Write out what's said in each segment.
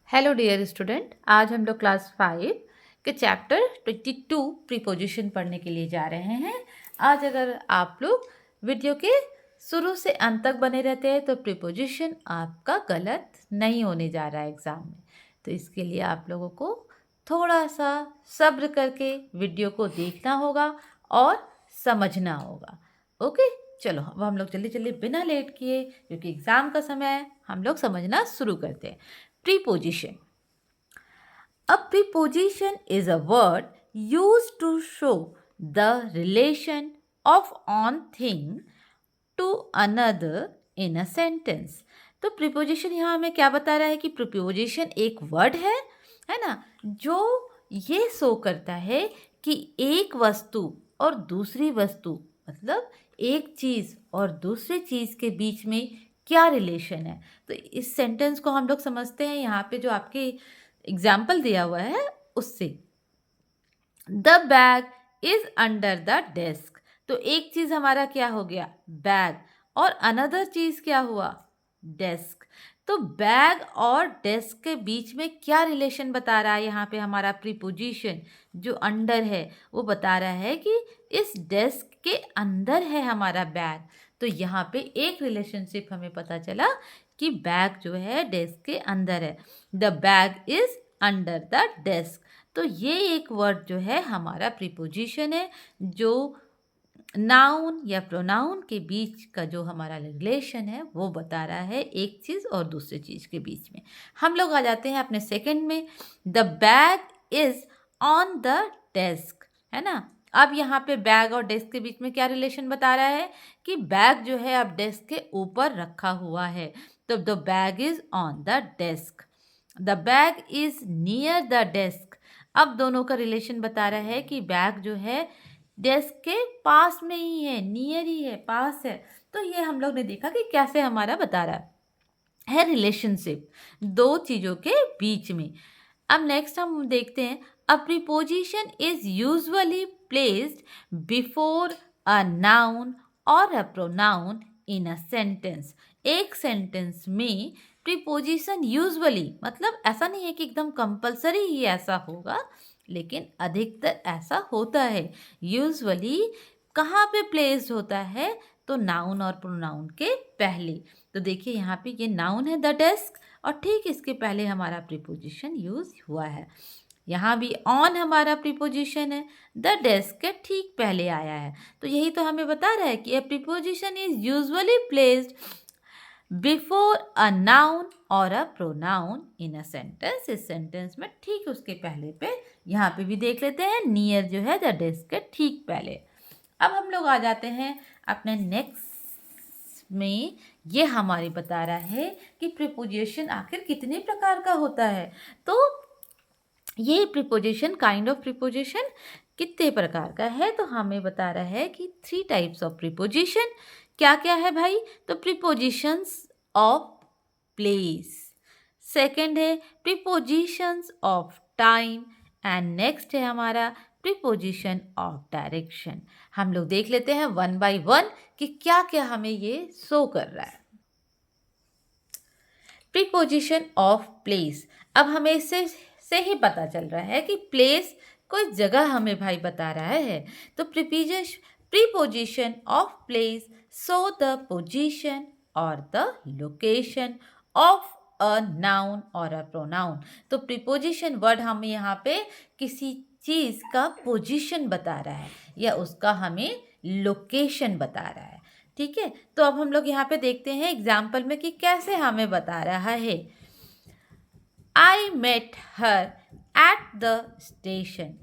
Hello dear student, आज हम लोग क्लास 5 के चैप्टर 22 प्रीपोजिशन पढ़ने के लिए जा रहे हैं। आज अगर आप लोग वीडियो के शुरू से अंत तक बने रहते हैं तो प्रीपोजिशन आपका गलत नहीं होने जा रहा है एग्ज़ाम में। तो इसके लिए आप लोगों को थोड़ा सा सब्र करके वीडियो को देखना होगा और समझना होगा। ओके, चलो अब हम लोग जल्दी जल्दी बिना लेट किए, क्योंकि एग्ज़ाम का समय है, हम लोग समझना शुरू करते हैं। Preposition. A preposition is a word used to show the relation of one thing to another in a sentence. तो प्रीपोजिशन यहाँ हमें क्या बता रहा है कि प्रीपोजिशन एक वर्ड है ना, जो ये शो करता है कि एक वस्तु और दूसरी वस्तु, मतलब एक चीज़ और दूसरी चीज़ के बीच में क्या रिलेशन है। तो इस सेंटेंस को हम लोग समझते हैं यहाँ पे जो आपके एग्जाम्पल दिया हुआ है उससे। The bag is under the desk. तो एक चीज हमारा क्या हो गया, बैग, और अनदर चीज क्या हुआ, डेस्क। तो बैग और डेस्क के बीच में क्या रिलेशन बता रहा है यहाँ पे हमारा प्रीपोजिशन जो अंडर है, वो बता रहा है कि इस डेस्क के अंदर है हमारा बैग। तो यहाँ पे एक रिलेशनशिप हमें पता चला कि बैग जो है डेस्क के अंदर है। The bag is under the desk. तो ये एक वर्ड जो है हमारा प्रीपोजिशन है, जो नाउन या प्रोनाउन के बीच का जो हमारा रिलेशन है वो बता रहा है एक चीज़ और दूसरी चीज़ के बीच में। हम लोग आ जाते हैं अपने सेकंड में। The bag is on the desk, है ना। अब यहाँ पे बैग और डेस्क के बीच में क्या रिलेशन बता रहा है कि बैग जो है अब डेस्क के ऊपर रखा हुआ है। तो the bag is on the desk. The bag is near the desk. अब दोनों का रिलेशन बता रहा है कि बैग जो है डेस्क के पास में ही है, नियर ही है, पास है। तो ये हम लोग ने देखा कि कैसे हमारा बता रहा है रिलेशनशिप दो चीज़ों के बीच में। अब नेक्स्ट हम देखते हैं, a preposition is usually placed before a noun और a pronoun in a sentence. एक सेंटेंस में प्रीपोजिशन यूजुअली, मतलब ऐसा नहीं है कि एकदम कंपलसरी ही ऐसा होगा, लेकिन अधिकतर ऐसा होता है। यूजुअली कहाँ पे प्लेस्ड होता है, तो नाउन और प्रोनाउन के पहले। तो देखिए यहाँ पे ये नाउन है द डेस्क, और ठीक इसके पहले हमारा प्रीपोजिशन यूज हुआ है। यहाँ भी ऑन हमारा प्रीपोजिशन है, द डेस्क के ठीक पहले आया है। तो यही तो हमें बता रहा है कि a preposition is usually placed before a noun और a pronoun in a sentence. इस सेंटेंस में ठीक उसके पहले पे, यहाँ पे भी देख लेते हैं, नियर जो है द डेस्क के ठीक पहले। अब हम लोग आ जाते हैं अपने नेक्स्ट में। ये हमारी बता रहा है कि प्रीपोजिशन आखिर कितने प्रकार का होता है। तो ये प्रीपोजिशन, काइंड ऑफ प्रीपोजिशन कितने प्रकार का है, तो हमें बता रहा है कि 3 टाइप्स ऑफ प्रीपोजिशन। क्या क्या है भाई, तो प्रीपोजिशंस ऑफ प्लेस, सेकंड है prepositions of time, and next है हमारा प्रीपोजिशन ऑफ डायरेक्शन। हम लोग देख लेते हैं वन बाय वन कि क्या क्या हमें ये शो कर रहा है। प्रीपोजिशन ऑफ प्लेस, अब हमें इससे ही पता चल रहा है कि प्लेस कोई जगह हमें भाई बता रहा है। तो preposition of place show the position और the location of a noun और अ प्रोनाउन। तो प्रीपोजिशन वर्ड हमें यहाँ पे किसी चीज़ का पोजीशन बता रहा है या उसका हमें लोकेशन बता रहा है। ठीक है, तो अब हम लोग यहाँ पे देखते हैं एग्जाम्पल में कि कैसे हमें बता रहा है। I met her at the station.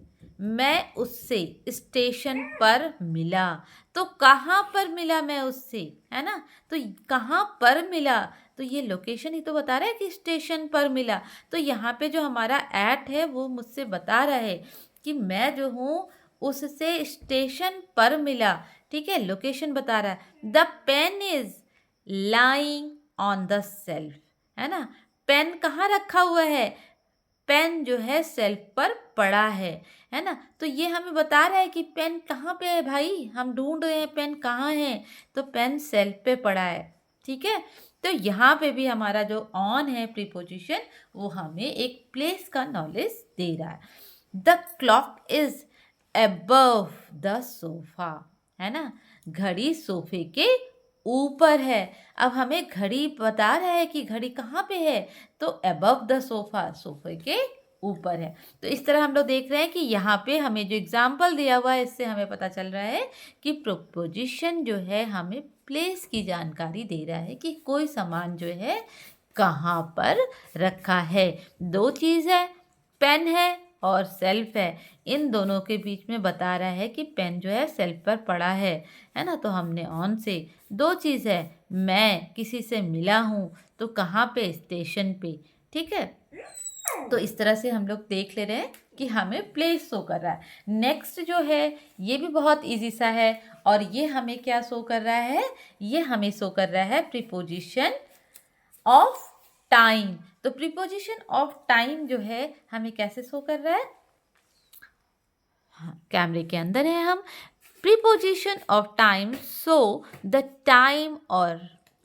मैं उससे स्टेशन पर मिला। तो कहाँ पर मिला मैं उससे, है ना। तो कहाँ पर मिला, तो ये लोकेशन ही तो बता रहा है कि स्टेशन पर मिला। तो यहाँ पे जो हमारा एट है वो मुझसे बता रहा है कि मैं जो हूँ उससे स्टेशन पर मिला। ठीक है, लोकेशन बता रहा है। The pen is lying on the shelf, है ना। पेन कहाँ रखा हुआ है, पेन जो है सेल्फ पर पड़ा है ना। तो ये हमें बता रहा है कि पेन कहाँ पे है भाई, हम ढूंढ रहे हैं पेन कहाँ है, तो पेन सेल्फ पे पड़ा है। ठीक है, तो यहाँ पे भी हमारा जो ऑन है प्रीपोजिशन वो हमें एक प्लेस का नॉलेज दे रहा है। The clock is above the sofa, है ना, घड़ी सोफे के ऊपर है। अब हमें घड़ी बता रहा है कि घड़ी कहाँ पे है, तो अबव द सोफा, सोफे के ऊपर है। तो इस तरह हम लोग देख रहे हैं कि यहाँ पे हमें जो एग्जाम्पल दिया हुआ है इससे हमें पता चल रहा है कि प्रोपोजिशन जो है हमें प्लेस की जानकारी दे रहा है कि कोई सामान जो है कहाँ पर रखा है। दो चीज़ है, पेन है और सेल्फ है, इन दोनों के बीच में बता रहा है कि पेन जो है सेल्फ पर पड़ा है ना। तो हमने ऑन से दो चीज़ है, मैं किसी से मिला हूँ तो कहाँ पे, स्टेशन पे, ठीक है। तो इस तरह से हम लोग देख ले रहे हैं कि हमें प्लेस शो कर रहा है। नेक्स्ट जो है ये भी बहुत इजी सा है और ये हमें क्या शो कर रहा है, ये हमें शो कर रहा है प्रीपोजिशन ऑफ टाइम। तो प्रीपोजिशन ऑफ टाइम जो है हमें कैसे शो कर रहा है, हाँ, कैमरे के अंदर है हम। Preposition of time show the time और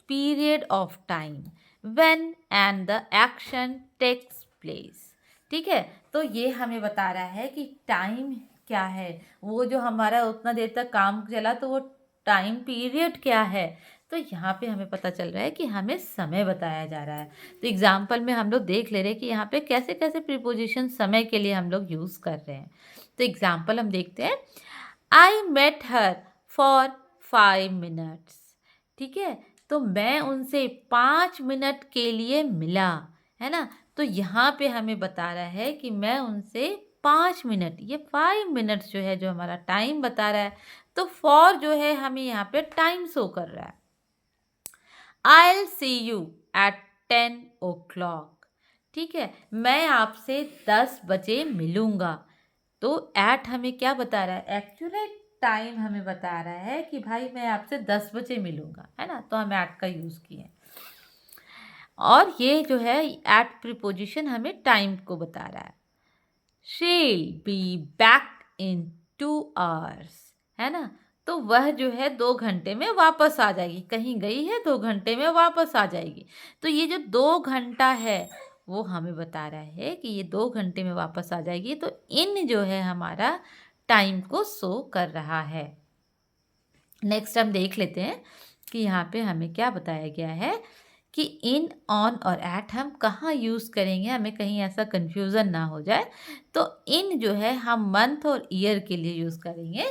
period of time when and the action takes place, ठीक है। तो ये हमें बता रहा है कि टाइम क्या है, वो जो हमारा उतना देर तक काम चला तो वो टाइम पीरियड क्या है। तो यहाँ पे हमें पता चल रहा है कि हमें समय बताया जा रहा है। तो एग्जाम्पल में हम लोग देख ले रहे हैं कि यहाँ पे कैसे कैसे प्रीपोजिशन समय के लिए हम लोग यूज़ कर रहे हैं। तो एग्जाम्पल हम देखते हैं। I met her for 5 minutes, ठीक है। तो मैं उनसे 5 मिनट के लिए मिला, है ना। तो यहाँ पे हमें बता रहा है कि मैं उनसे 5 मिनट, ये 5 मिनट्स जो है जो हमारा टाइम बता रहा है। तो फॉर जो है हमें यहाँ पे टाइम शो कर रहा है। I'll see you at 10 o'clock, ठीक है, मैं आपसे 10 बजे मिलूंगा। तो एट हमें क्या बता रहा है, एक्यूरेट टाइम हमें बता रहा है कि भाई मैं आपसे 10 बजे मिलूंगा, है ना। तो हम एट का यूज़ किए और ये जो है एट प्रीपोजिशन हमें टाइम को बता रहा है। she'll be back in 2 hours, है ना। तो वह जो है 2 घंटे में वापस आ जाएगी, कहीं गई है 2 घंटे में वापस आ जाएगी। तो ये जो 2 घंटा है वो हमें बता रहा है कि ये 2 घंटे में वापस आ जाएगी। तो इन जो है हमारा टाइम को शो कर रहा है। नेक्स्ट हम देख लेते हैं कि यहाँ पे हमें क्या बताया गया है कि इन, ऑन और एट हम कहाँ यूज़ करेंगे, हमें कहीं ऐसा कन्फ्यूज़न ना हो जाए। तो इन जो है हम मंथ और ईयर के लिए यूज़ करेंगे।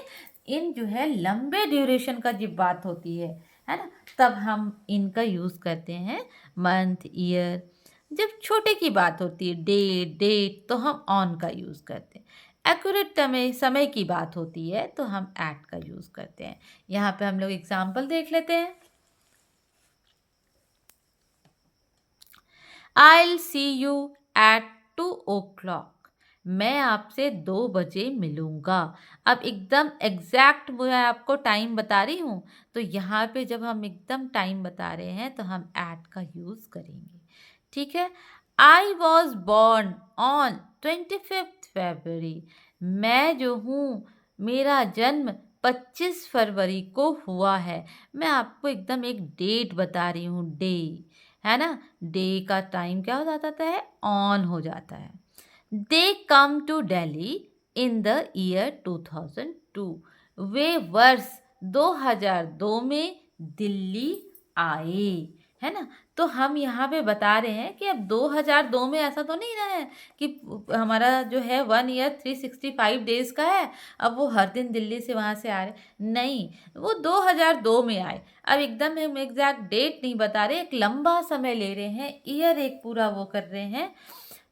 इन जो है लंबे ड्यूरेशन का जब बात होती है ना, तब हम इनका यूज़ करते हैं। मंथ, ईयर, जब छोटे की बात होती है, डेट, तो हम ऑन का यूज़ करते हैं। एक्यूरेट समय की बात होती है तो हम एट का यूज़ करते हैं। यहाँ पे हम लोग एग्जाम्पल देख लेते हैं। I'll see you at 2 o'clock, मैं आपसे 2 बजे मिलूँगा। अब एकदम एग्जैक्ट मैं आपको टाइम बता रही हूँ, तो यहाँ पे जब हम एकदम टाइम बता रहे हैं तो हम एट का यूज़ करेंगे, ठीक है। आई वॉज बॉर्न ऑन 25 फरवरी, मैं जो हूँ, मेरा जन्म 25 फरवरी को हुआ है। मैं आपको एकदम एक डेट बता रही हूँ, डे, है ना। डे का टाइम क्या हो जाता है, ऑन हो जाता है। They come to Delhi in the year 2002, वे वर्ष 2002 में दिल्ली आए, है ना। तो हम यहाँ पे बता रहे हैं कि अब 2002 में ऐसा तो नहीं ना है कि हमारा जो है 1 ईयर 365 डेज का है, अब वो हर दिन दिल्ली से वहाँ से आ रहे, नहीं, वो 2002 में आए। अब एकदम हम एग्जैक्ट डेट नहीं बता रहे, एक लंबा समय ले रहे हैं, ईयर एक पूरा वो कर रहे हैं।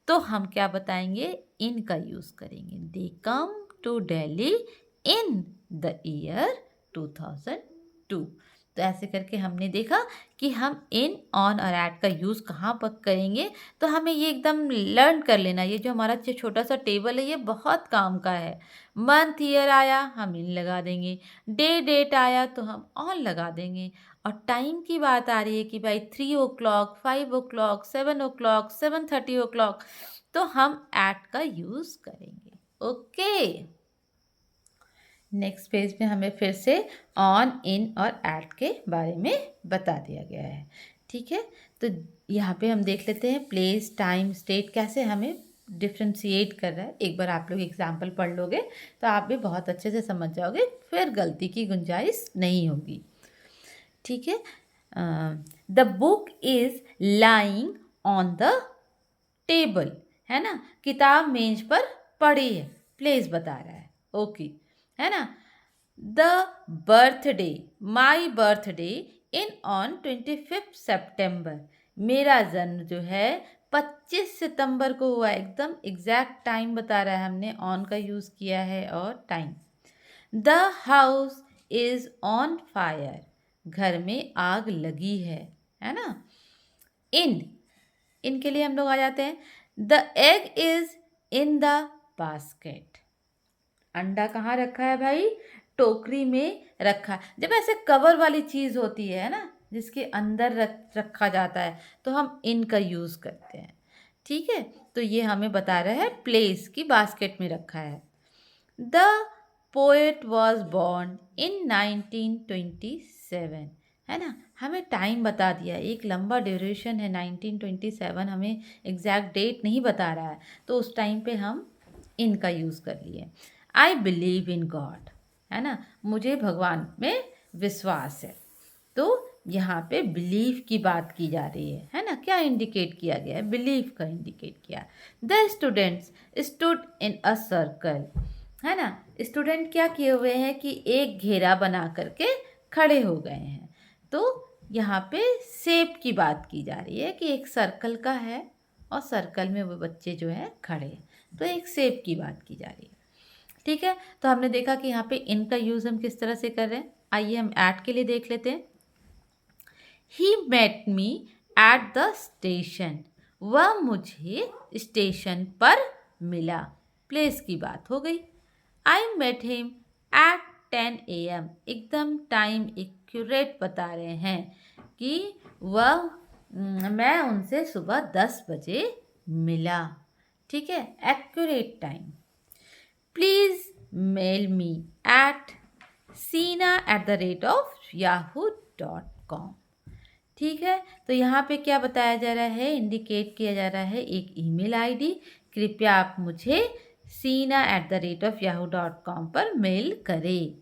तो हम क्या बताएंगे, इन का यूज़ करेंगे। They come to Delhi in the year 2002। तो ऐसे करके हमने देखा कि हम इन, ऑन और एट का यूज़ कहाँ पर करेंगे। तो हमें ये एकदम लर्न कर लेना, ये जो हमारा छोटा सा टेबल है ये बहुत काम का है। मंथ, ईयर आया हम इन लगा देंगे, डेट आया तो हम ऑन लगा देंगे, और टाइम की बात आ रही है कि भाई 3 o'clock, 5 o'clock, 7 o'clock, 7:30 o'clock, तो हम एट का यूज़ करेंगे। ओके, नेक्स्ट पेज में हमें फिर से ऑन, इन और एट के बारे में बता दिया गया है, ठीक है, तो यहाँ पे हम देख लेते हैं प्लेस, टाइम, स्टेट कैसे हमें डिफ्रेंशिएट कर रहा है। एक बार आप लोग एग्जाम्पल पढ़ लोगे तो आप भी बहुत अच्छे से समझ जाओगे, फिर गलती की गुंजाइश नहीं होगी। ठीक है, the book is lying on the table, है ना, किताब मेज पर पड़ी है, प्लेस बता रहा है। ओके, है ना। The birthday, my birthday in on 25 September, मेरा जन्म जो है 25 सितंबर को हुआ। एकदम एग्जैक्ट टाइम बता रहा है, हमने ऑन का यूज़ किया है और time. The house is on fire, घर में आग लगी है ना। इन के लिए हम लोग आ जाते हैं। The egg is in the basket, अंडा कहाँ रखा है भाई? टोकरी में रखा। जब ऐसे कवर वाली चीज़ होती है ना, जिसके अंदर रखा जाता है, तो हम इन का यूज़ करते हैं। ठीक है, तो ये हमें बता रहा है प्लेस की बास्केट में रखा है। The poet was born in 1927, है ना, हमें टाइम बता दिया, एक लंबा ड्यूरेशन है 1927, हमें एग्जैक्ट डेट नहीं बता रहा है, तो उस टाइम पे हम इनका यूज़ कर लिए। आई बिलीव इन गॉड, है ना, मुझे भगवान में विश्वास है। तो यहाँ पे बिलीव की बात की जा रही है ना। क्या इंडिकेट किया गया है? बिलीव का इंडिकेट किया। The students stood in a circle, है ना, स्टूडेंट क्या किए हुए हैं कि एक घेरा बना करके खड़े हो गए हैं। तो यहाँ पे शेप की बात की जा रही है कि एक सर्कल का है और सर्कल में वो बच्चे जो है खड़े हैं, तो एक शेप की बात की जा रही है। ठीक है, तो हमने देखा कि यहाँ पे इनका यूज़ हम किस तरह से कर रहे हैं। आइए हम ऐट के लिए देख लेते हैं। He met me at the station, वह मुझे स्टेशन पर मिला, प्लेस की बात हो गई। I met him at 10 AM, एकदम टाइम एक्यूरेट बता रहे हैं कि वह मैं उनसे सुबह 10 बजे मिला। ठीक है, accurate time. Please mail me at sina@yahoo.com। ठीक है, तो यहाँ पे क्या बताया जा रहा है? इंडिकेट किया जा रहा है एक ईमेल आईडी। कृपया आप मुझे sina@yahoo.com पर मेल करें।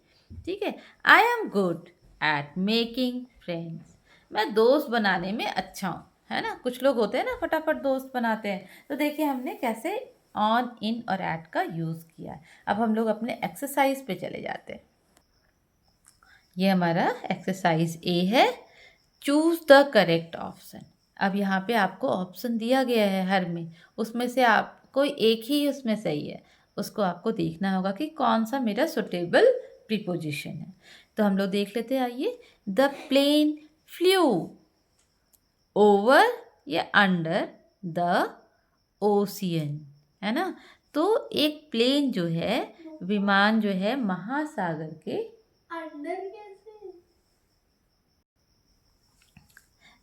ठीक है, I am good at making friends, मैं दोस्त बनाने में अच्छा हूँ, है ना। कुछ लोग होते हैं ना फटाफट दोस्त बनाते हैं, तो देखिए हमने कैसे ऑन, इन और एट का यूज़ किया है। अब हम लोग अपने एक्सरसाइज पे चले जाते हैं। ये हमारा एक्सरसाइज ए है, चूज़ द करेक्ट ऑप्शन। अब यहाँ पे आपको ऑप्शन दिया गया है हर में, उसमें से आप कोई एक ही उसमें सही है, उसको आपको देखना होगा कि कौन सा मेरा सुटेबल प्रीपोजिशन है। तो हम लोग देख लेते हैं, आइए। द प्लेन फ्लू ओवर या अंडर द ओशियन, है ना। तो एक प्लेन जो है, विमान जो है, महासागर के अंदर कैसे?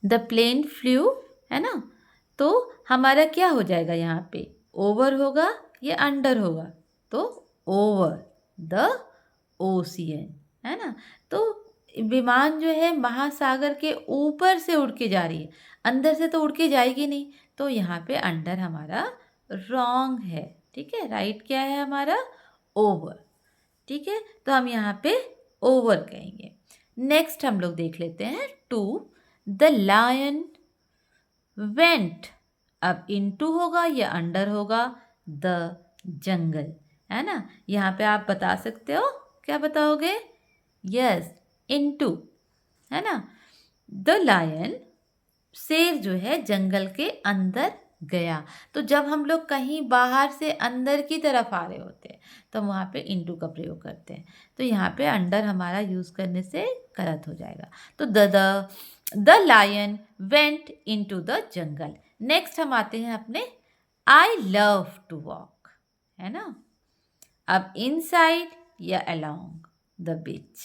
द प्लेन फ्लू, है ना, तो हमारा क्या हो जाएगा यहाँ पे? ओवर होगा या अंडर होगा? तो ओवर द ओशियन, है ना। तो विमान जो है महासागर के ऊपर से उड़ के जा रही है, अंदर से तो उड़ के जाएगी नहीं, तो यहाँ पे अंडर हमारा रॉन्ग है। ठीक है, राइट क्या है हमारा? ओवर। ठीक है, तो हम यहाँ पे ओवर कहेंगे। नेक्स्ट हम लोग देख लेते हैं 2, द लायन वेंट, अब इनटू होगा या अंडर होगा? द जंगल, है ना। यहाँ पे आप बता सकते हो, क्या बताओगे? यस, इनटू, है ना। द लायन, शेर जो है जंगल के अंदर गया। तो जब हम लोग कहीं बाहर से अंदर की तरफ आ रहे होते हैं, तो वहाँ पे इनटू का प्रयोग करते हैं, तो यहाँ पे अंडर हमारा यूज़ करने से गलत हो जाएगा। तो the lion went into the jungle. Next हम आते हैं अपने आई लव टू वॉक, है ना। अब इनसाइड या अलोंग द बीच?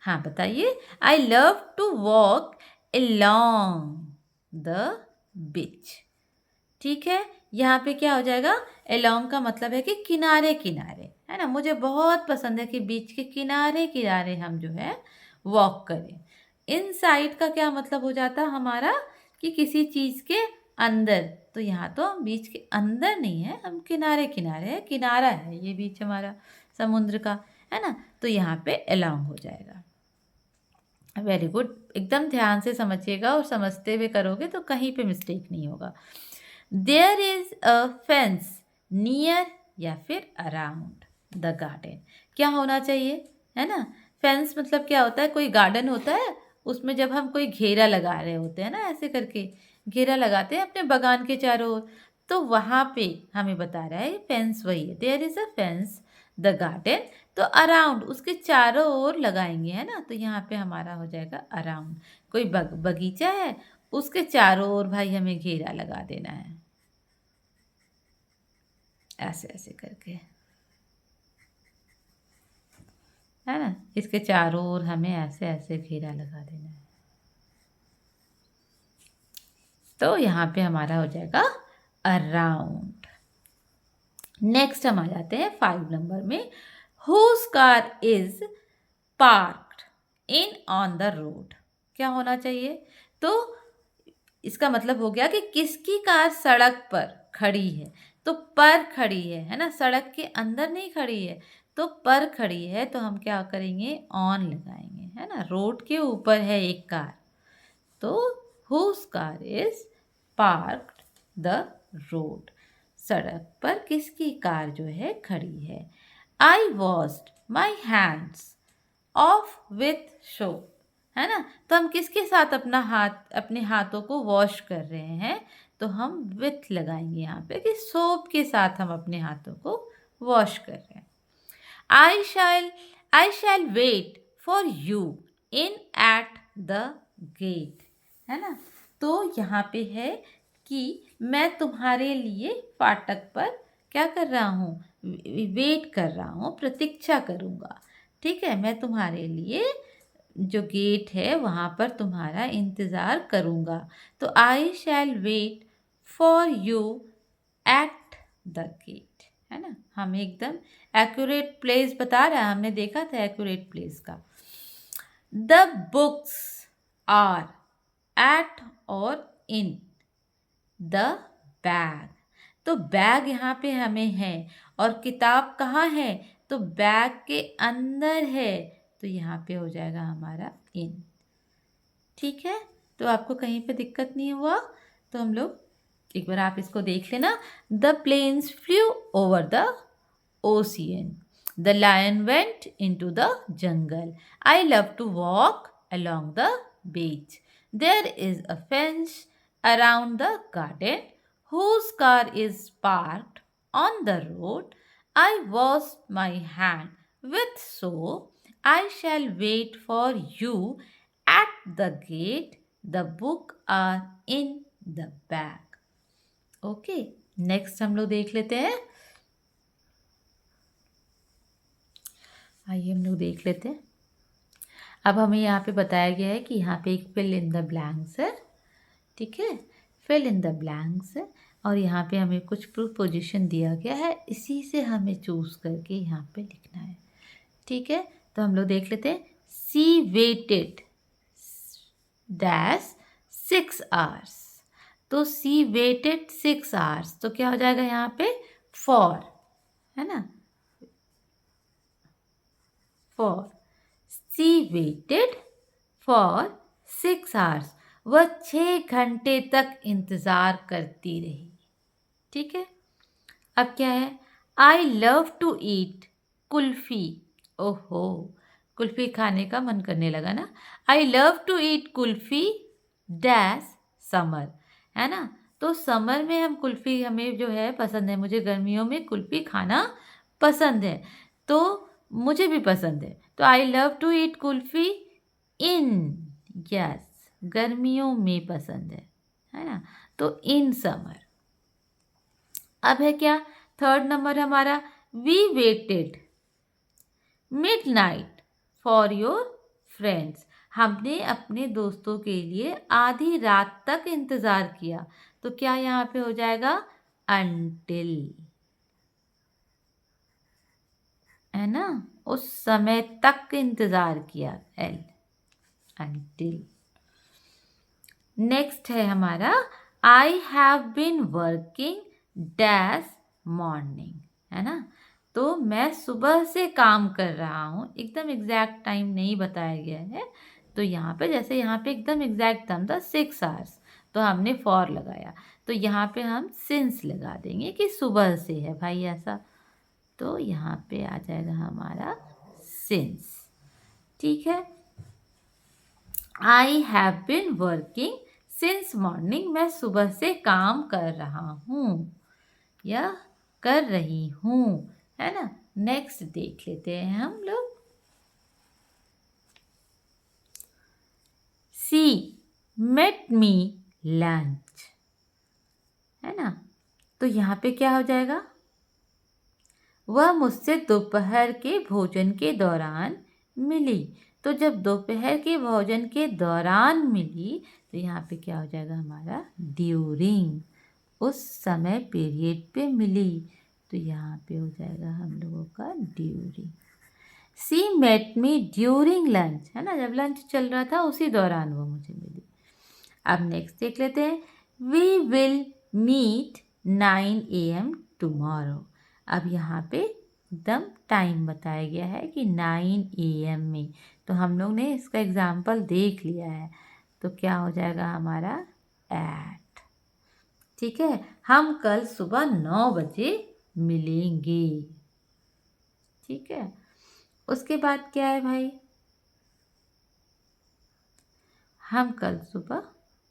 हाँ बताइए। I love to walk along the beach. ठीक है, यहाँ पे क्या हो जाएगा? अलोंग का मतलब है कि किनारे किनारे, है ना। मुझे बहुत पसंद है कि बीच के किनारे किनारे हम जो है वॉक करें। इनसाइड का क्या मतलब हो जाता हमारा कि किसी चीज़ के अंदर। तो यहाँ तो हम बीच के अंदर नहीं है, हम किनारे किनारे है, किनारा है ये बीच हमारा समुद्र का, है ना। तो यहाँ पे अलोंग हो जाएगा। वेरी गुड, एकदम ध्यान से समझिएगा और समझते हुए करोगे तो कहीं पे मिस्टेक नहीं होगा। There is a fence near या फिर अराउंड द गार्डन। क्या होना चाहिए, है ना। फेंस मतलब क्या होता है, कोई गार्डन होता है उसमें जब हम कोई घेरा लगा रहे होते हैं ना, ऐसे करके घेरा लगाते हैं अपने बागान के चारों ओर, तो वहाँ पे हमें बता रहा है फेंस वही है। There is a fence the garden, तो अराउंड उसके चारों ओर लगाएंगे, है ना। तो यहाँ पे हमारा हो जाएगा अराउंड। कोई बगीचा है उसके चारों ओर भाई हमें घेरा लगा देना है, ऐसे ऐसे करके, है ना। इसके चारों ओर हमें ऐसे ऐसे घेरा लगा देना है। तो यहाँ पे हमारा हो जाएगा अराउंड। नेक्स्ट हम आ जाते हैं 5 नंबर में। Whose car is parked in on the road. क्या होना चाहिए, तो इसका मतलब हो गया कि किसकी कार सड़क पर खड़ी है। तो पर खड़ी है ना, सड़क के अंदर नहीं खड़ी है, तो पर खड़ी है, तो हम क्या करेंगे, ऑन लगाएंगे, है ना। रोड के ऊपर है एक कार, तो whose car is parked the road. सड़क पर किसकी कार जो है खड़ी है। I washed my hands off with soap, है ना। तो हम किसके साथ अपने हाथों को वॉश कर रहे हैं, तो हम विथ लगाएंगे यहाँ पे कि सोप के साथ हम अपने हाथों को वॉश कर रहे हैं। I shall wait for you in at the gate, है ना। तो यहाँ पे है कि मैं तुम्हारे लिए फाटक पर क्या कर रहा हूँ, वेट कर रहा हूँ, प्रतीक्षा करूँगा। ठीक है, मैं तुम्हारे लिए जो गेट है वहाँ पर तुम्हारा इंतज़ार करूँगा। तो I shall wait for you at the gate, है ना। हमें एकदम एक्यूरेट प्लेस बता रहा है, हमने देखा था एक्यूरेट प्लेस का। द बुक्स आर एट और इन द बैग। तो बैग यहाँ पे हमें है और किताब कहाँ है, तो बैग के अंदर है, तो यहाँ पे हो जाएगा हमारा इन। ठीक है, तो आपको कहीं पे दिक्कत नहीं हुआ, तो हम लोग एक बार आप इसको देख लेना। The planes flew over the ocean, the lion went into the jungle, I love to walk along the beach, there is a fence around the garden, whose car is parked on the road, I wash my hand with soap, I shall wait for you at the gate, the book are in the bag। Okay, next हम लोग देख लेते हैं। आइए हम लोग देख लेते हैं। अब हमें यहाँ पे बताया गया है कि यहाँ पे एक फिल इन द ब्लैंक्स है। ठीक है, फिल इन द ब्लैंक्स है और यहाँ पे हमें कुछ प्रीपोजिशन दिया गया है, इसी से हमें चूज़ करके यहाँ पे लिखना है। ठीक है, तो हम लोग देख लेते हैं। सी वेटेड डैश 6 आवर्स, तो सी वेटेड 6 आवर्स, तो क्या हो जाएगा यहाँ पे फॉर, है ना, for. She waited for 6 hours, वह 6 घंटे तक इंतज़ार करती रही। ठीक है, अब क्या है, I love to eat kulfi. ओहो, कुल्फ़ी खाने का मन करने लगा ना। I love to eat kulfi dash summer, है ना। तो समर में हम कुल्फ़ी हमें जो है पसंद है, मुझे गर्मियों में कुल्फ़ी खाना पसंद है, तो मुझे भी पसंद है। तो I love to eat kulfi in, yes, गर्मियों में पसंद है ना। तो इन समर। अब है क्या, थर्ड नंबर हमारा, we waited midnight for your friends, हमने अपने दोस्तों के लिए आधी रात तक इंतज़ार किया, तो क्या यहाँ पे हो जाएगा अनटिल, है ना, उस समय तक इंतज़ार किया, एल until। नेक्स्ट है हमारा I have been working dash morning, है ना। तो मैं सुबह से काम कर रहा हूँ, एकदम एग्जैक्ट टाइम नहीं बताया गया है। तो यहाँ पे जैसे यहाँ पे एकदम एग्जैक्ट टाइम था 6 आवर्स, तो हमने फॉर लगाया, तो यहाँ पे हम सिंस लगा देंगे कि सुबह से है भाई ऐसा। तो यहाँ पे आ जाएगा हमारा सिंस। ठीक है, I have been working since morning, मैं सुबह से काम कर रहा हूँ या कर रही हूँ, है ना। नेक्स्ट देख लेते हैं हम लोग। सी मेट मी लंच, है ना। तो यहाँ पे क्या हो जाएगा, वह मुझसे दोपहर के भोजन के दौरान मिली। तो जब दोपहर के भोजन के दौरान मिली, तो यहाँ पे क्या हो जाएगा हमारा ड्यूरिंग, उस समय पीरियड पे मिली। तो यहाँ पे हो जाएगा हम लोगों का during. She met me during lunch, है ना, जब लंच चल रहा था उसी दौरान वो मुझे मिली। अब नेक्स्ट देख लेते हैं। We will meet 9 AM tomorrow. अब यहाँ पे एकदम टाइम बताया गया है कि 9 AM में, तो हम लोग ने इसका एग्जाम्पल देख लिया है। तो क्या हो जाएगा हमारा एट। ठीक है, हम कल सुबह 9 बजे मिलेंगे। ठीक है, उसके बाद क्या है भाई, हम कल सुबह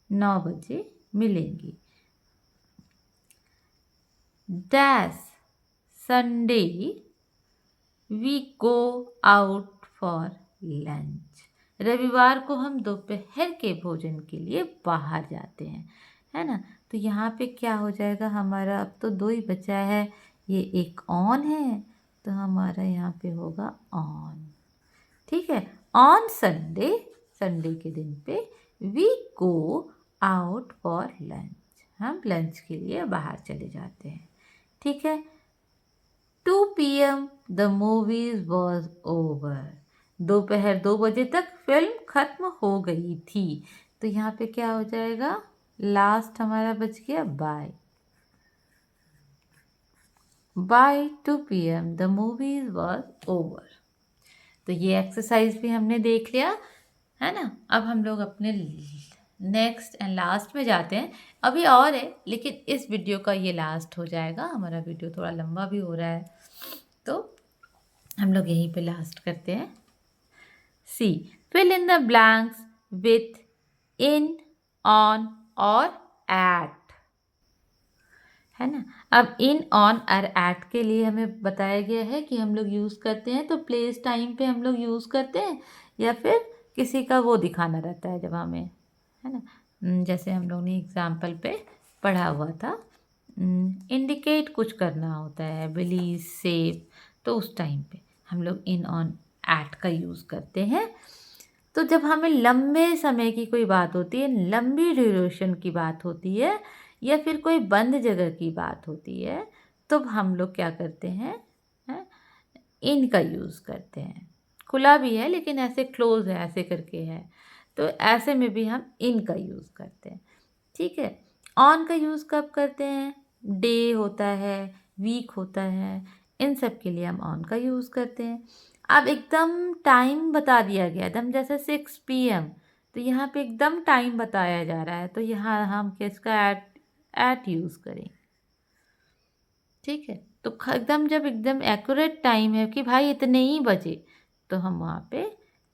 9 बजे मिलेंगे। Dash Sunday we go out for lunch. रविवार को हम दोपहर के भोजन के लिए बाहर जाते हैं, है ना। तो यहाँ पे क्या हो जाएगा हमारा, अब तो 2 ही बचा है, ये एक ऑन है, तो हमारा यहाँ पे होगा ऑन। ठीक है, ऑन संडे, संडे के दिन पे we go out for lunch, हम लंच के लिए बाहर चले जाते हैं। ठीक है, 2 PM the movies was over. दोपहर 2 बजे तक फिल्म खत्म हो गई थी। तो यहाँ पे क्या हो जाएगा, लास्ट हमारा बच गया by. By 2 PM the movies was over. तो ये एक्सरसाइज भी हमने देख लिया, है ना। अब हम लोग अपने नेक्स्ट एंड लास्ट में जाते हैं। अभी और है, लेकिन इस वीडियो का ये लास्ट हो जाएगा। हमारा वीडियो थोड़ा लंबा भी हो रहा है, तो हम लोग यहीं पे लास्ट करते हैं। C fill in the blanks with in, on और एट, है ना। अब इन, ऑन और एट के लिए हमें बताया गया है कि हम लोग यूज़ करते हैं तो प्लेस टाइम पे हम लोग यूज़ करते हैं, या फिर किसी का वो दिखाना रहता है जब हमें, है ना। जैसे हम लोग ने एग्जाम्पल पे पढ़ा हुआ था, इंडिकेट कुछ करना होता है, बिलीव, सेव, तो उस टाइम पे हम लोग इन, ऑन, एट का यूज़ करते हैं। तो जब हमें लंबे समय की कोई बात होती है, लंबी ड्यूरेशन की बात होती है, या फिर कोई बंद जगह की बात होती है, तो हम लोग क्या करते हैं, इन का यूज़ करते हैं। खुला भी है लेकिन ऐसे क्लोज है, ऐसे करके है, तो ऐसे में भी हम इन का यूज़ करते हैं। ठीक है, ऑन का यूज़ कब करते हैं, डे होता है, वीक होता है, इन सब के लिए हम ऑन का यूज़ करते हैं। अब एकदम टाइम बता दिया गया, एकदम जैसे 6 PM, तो यहाँ पे एकदम टाइम बताया जा रहा है, तो यहाँ हम किसका एट यूज़ करें। ठीक है, तो एकदम जब एकदम एक्यूरेट टाइम है कि भाई इतने ही बजे, तो हम वहाँ पे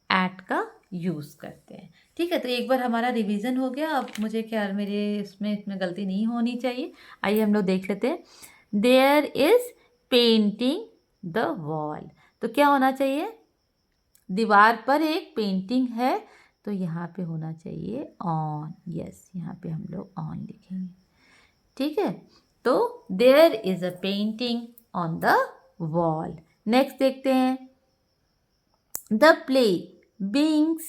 एट का यूज़ करते हैं। ठीक है, तो एक बार हमारा रिवीजन हो गया। अब मुझे क्या, मेरे इसमें गलती नहीं होनी चाहिए। आइए हम लोग देख लेते हैं। There is painting the wall, तो क्या होना चाहिए, दीवार पर एक पेंटिंग है, तो यहाँ पे होना चाहिए ऑन। यस, यहाँ पे हम लोग ऑन लिखेंगे। ठीक है, तो there is a painting on the wall. Next देखते हैं, द प्ले बिंग्स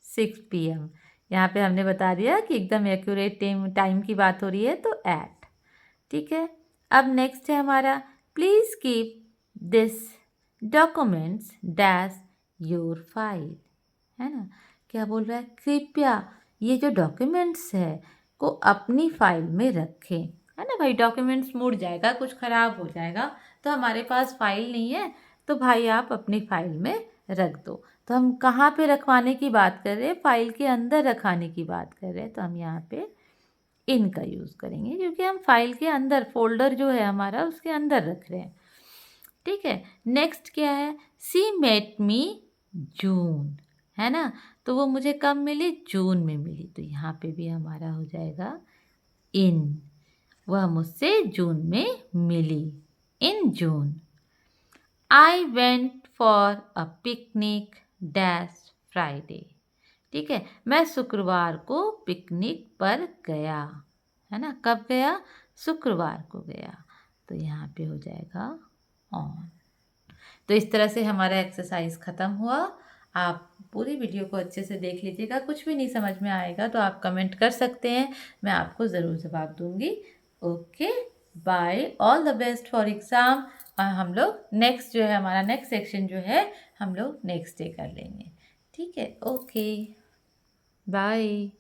6 PM। यहाँ पे हमने बता दिया कि एकदम एक्यूरेट टाइम की बात हो रही है, तो एट। ठीक है, अब नेक्स्ट है हमारा, please keep this documents dash your file, है ना। क्या बोल रहा है, कृपया ये जो डॉक्यूमेंट्स है को अपनी फाइल में रखें, है ना भाई। डॉक्यूमेंट्स मुड़ जाएगा, कुछ ख़राब हो जाएगा, तो हमारे पास फाइल नहीं है, तो भाई आप अपनी फाइल में रख दो। तो हम कहाँ पे रखवाने की बात कर रहे हैं, फाइल के अंदर रखाने की बात कर रहे हैं, तो हम यहाँ पे इन का यूज़ करेंगे, क्योंकि हम फाइल के अंदर, फोल्डर जो है हमारा उसके अंदर रख रहे हैं। ठीक है, नेक्स्ट क्या है, सी मेट मी जून, है ना। तो वो मुझे कब मिली, जून में मिली, तो यहाँ पे भी हमारा हो जाएगा इन, वह मुझसे जून में मिली, in June. I went for a picnic dash Friday. ठीक है, मैं शुक्रवार को पिकनिक पर गया, है ना। कब गया, शुक्रवार को गया, तो यहाँ पे हो जाएगा ऑन। तो इस तरह से हमारा एक्सरसाइज ख़त्म हुआ। आप पूरी वीडियो को अच्छे से देख लीजिएगा, कुछ भी नहीं समझ में आएगा तो आप कमेंट कर सकते हैं, मैं आपको ज़रूर जवाब दूंगी। Okay, bye, all the best for exam. हम लोग नेक्स्ट जो है, हमारा नेक्स्ट सेक्शन जो है हम लोग नेक्स्ट डे कर लेंगे। ठीक है, ओके, बाय।